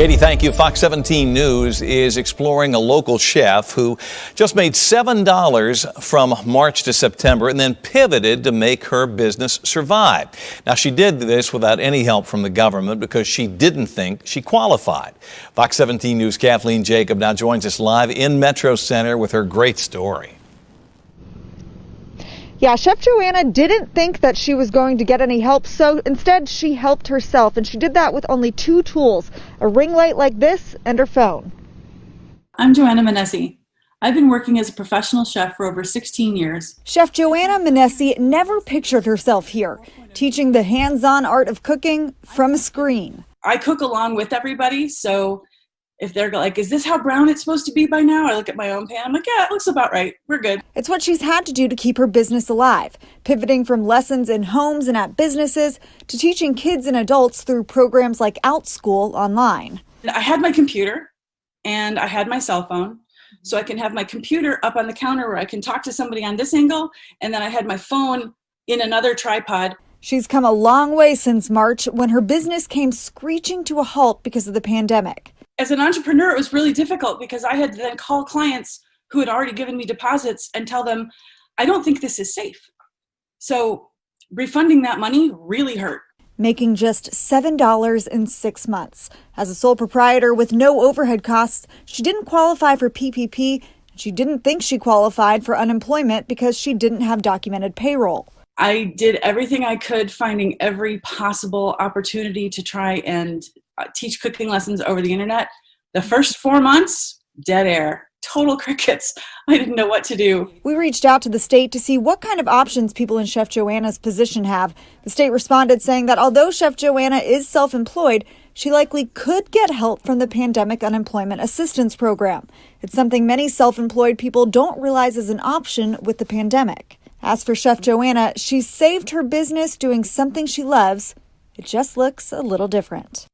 Katie, thank you. Fox 17 News is exploring a local chef who just made $7 from March to September and then pivoted to make her business survive. Now, she did this without any help from the government because she didn't think she qualified. Fox 17 News' Kathleen Jacob now joins us live in Metro Center with her great story. Yeah, Chef JoAnna didn't think that she was going to get any help, so instead she helped herself, and she did that with only 2 tools, a ring light like this and her phone. I'm JoAnna Minneci. I've been working as a professional chef for over 16 years. Chef JoAnna Minneci never pictured herself here, teaching the hands-on art of cooking from a screen. I cook along with everybody, so if they're like, is this how brown it's supposed to be by now? I look at my own pan, I'm like, yeah, it looks about right. We're good. It's what she's had to do to keep her business alive, pivoting from lessons in homes and at businesses to teaching kids and adults through programs like Outschool online. I had my computer and I had my cell phone, so I can have my computer up on the counter where I can talk to somebody on this angle, and then I had my phone in another tripod. She's come a long way since March when her business came screeching to a halt because of the pandemic. As an entrepreneur, it was really difficult because I had to then call clients who had already given me deposits and tell them, I don't think this is safe. So refunding that money really hurt. Making just $7 in 6 months. As a sole proprietor with no overhead costs, she didn't qualify for PPP, and she didn't think she qualified for unemployment because she didn't have documented payroll. I did everything I could, finding every possible opportunity to try and teach cooking lessons over the internet. The first 4 months, dead air, total crickets. I didn't know what to do. We reached out to the state to see what kind of options people in Chef JoAnna's position have. The state responded saying that although Chef JoAnna is self-employed, she likely could get help from the Pandemic Unemployment Assistance Program. It's something many self-employed people don't realize is an option with the pandemic. As for Chef JoAnna, she's saved her business doing something she loves. It just looks a little different.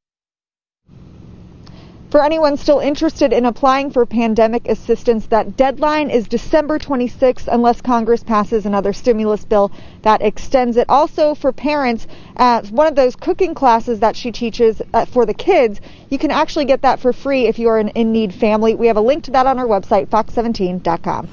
For anyone still interested in applying for pandemic assistance, that deadline is December 26th unless Congress passes another stimulus bill that extends it. Also for parents, one of those cooking classes that she teaches for the kids, you can actually get that for free if you are an in-need family. We have a link to that on our website, fox17.com.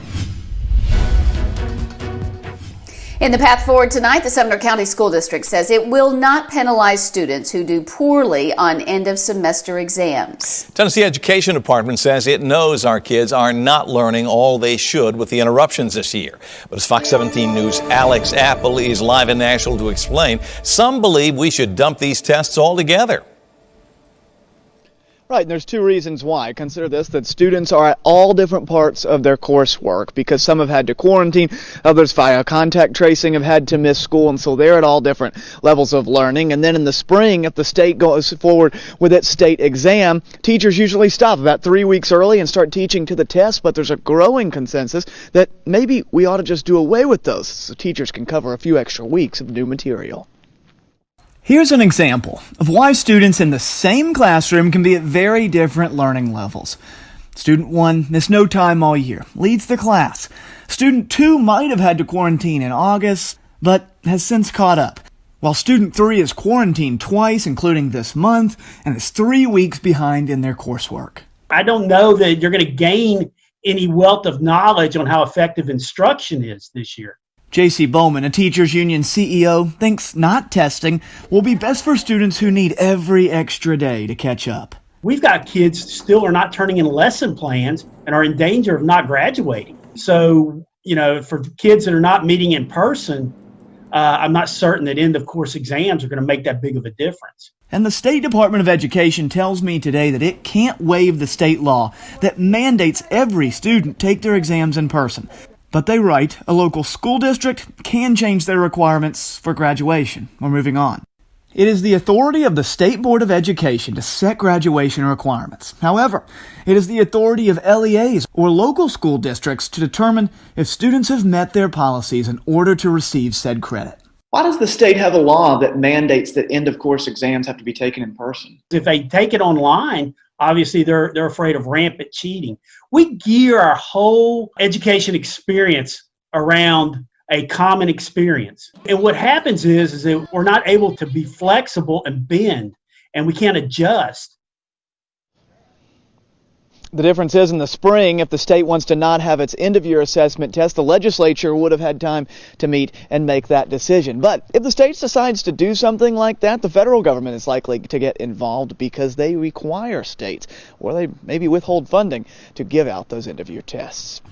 In the path forward tonight, the Sumner County School District says it will not penalize students who do poorly on end-of-semester exams. Tennessee Education Department says it knows our kids are not learning all they should with the interruptions this year. But as Fox 17 News' Alex Apple is live in Nashville to explain, some believe we should dump these tests altogether. Right, and there's 2 reasons why. Consider this, that students are at all different parts of their coursework because some have had to quarantine, others via contact tracing have had to miss school, and so they're at all different levels of learning. And then in the spring, if the state goes forward with its state exam, teachers usually stop about 3 weeks early and start teaching to the test, but there's a growing consensus that maybe we ought to just do away with those so teachers can cover a few extra weeks of new material. Here's an example of why students in the same classroom can be at very different learning levels. Student 1 missed no time all year, leads the class. Student 2 might have had to quarantine in August, but has since caught up. While Student 3 is quarantined twice, including this month, and is 3 weeks behind in their coursework. I don't know that you're going to gain any wealth of knowledge on how effective instruction is this year. J.C. Bowman, a teachers union CEO, thinks not testing will be best for students who need every extra day to catch up. We've got kids still are not turning in lesson plans and are in danger of not graduating. So, for kids that are not meeting in person, I'm not certain that end of course exams are going to make that big of a difference. And the State Department of Education tells me today that it can't waive the state law that mandates every student take their exams in person. But they write, a local school district can change their requirements for graduation. We're moving on. It is the authority of the State Board of Education to set graduation requirements. However, it is the authority of LEAs or local school districts to determine if students have met their policies in order to receive said credit. Why does the state have a law that mandates that end-of-course exams have to be taken in person? If they take it online, obviously they're afraid of rampant cheating. We gear our whole education experience around a common experience. And what happens is that we're not able to be flexible and bend, and we can't adjust. The difference is in the spring, if the state wants to not have its end-of-year assessment test, the legislature would have had time to meet and make that decision. But if the state decides to do something like that, the federal government is likely to get involved because they require states, or they maybe withhold funding to give out those end-of-year tests.